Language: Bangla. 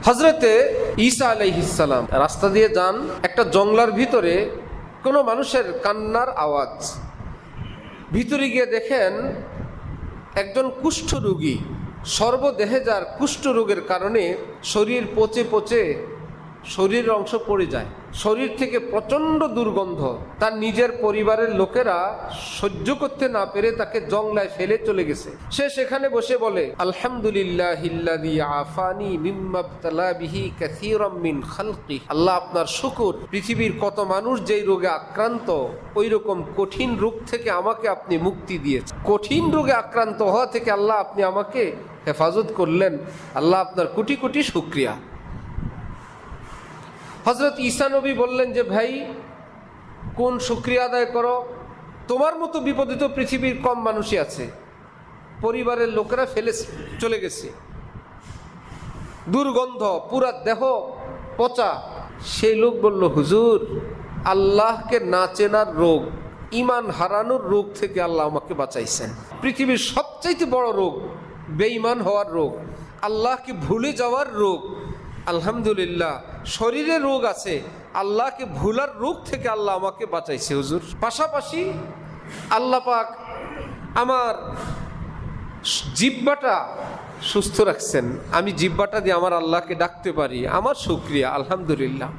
হযরতে ঈসা আলাইহিস সালাম রাস্তা দিয়ে যান, একটা জংলার ভিতরে কোনো মানুষের কান্নার আওয়াজ। ভিতরে গিয়ে দেখেন একজন কুষ্ঠরোগী, সর্বদেহে যার কুষ্ঠরোগের কারণে শরীর পচে পচে শরীরের অংশ পড়ে যায়, শরীর থেকে প্রচণ্ড দুর্গন্ধ। তার নিজের পরিবারের লোকেরা সহ্য করতে না পেরে তাকে জংলায় ফেলে চলে গেছে। সে সেখানে বসে বলে, আলহামদুলিল্লাহিল্লাযী আফানি মিম্মা ইবতালা বিহি কাসীরাম মিন খালকি। আল্লাহ আপনার শুকর, পৃথিবীর কত মানুষ যেই রোগে আক্রান্ত, ওই রকম কঠিন রোগ থেকে আমাকে আপনি মুক্তি দিয়েছেন। কঠিন রোগে আক্রান্ত হওয়া থেকে আল্লাহ আপনি আমাকে হেফাজত করলেন। আল্লাহ আপনার কোটি কোটি শুকরিয়া। হযরত ঈসা নবী বললেন যে ভাই, কোন শুকরিয়া আদায় করো? তোমার মতো বিপদে তো পৃথিবীর কম মানুষই আছে, পরিবারের লোকেরা ফেলে চলে গেছে, দুর্গন্ধ, পুরা দেহ পচা। সেই লোক বলল, হুজুর, আল্লাহকে না চেনার রোগ, ঈমান হারানোর রোগ থেকে আল্লাহ আমাকে বাঁচাইছেন। পৃথিবীর সবচাইতে বড় রোগ বেঈমান হওয়ার রোগ, আল্লাহকে ভুলে যাওয়ার রোগ। আলহামদুলিল্লাহ, শরীরে রোগ আছে, আল্লাহকে ভুলার রোগ থেকে আল্লাহ আমাকে বাঁচাইছে হুজুর। পাশাপাশি আল্লাহ পাক আমার জিহ্বাটা সুস্থ রাখছেন, আমি জিহ্বাটা দিয়ে আমার আল্লাহকে ডাকতে পারি, আমার শুকরিয়া, আলহামদুলিল্লাহ।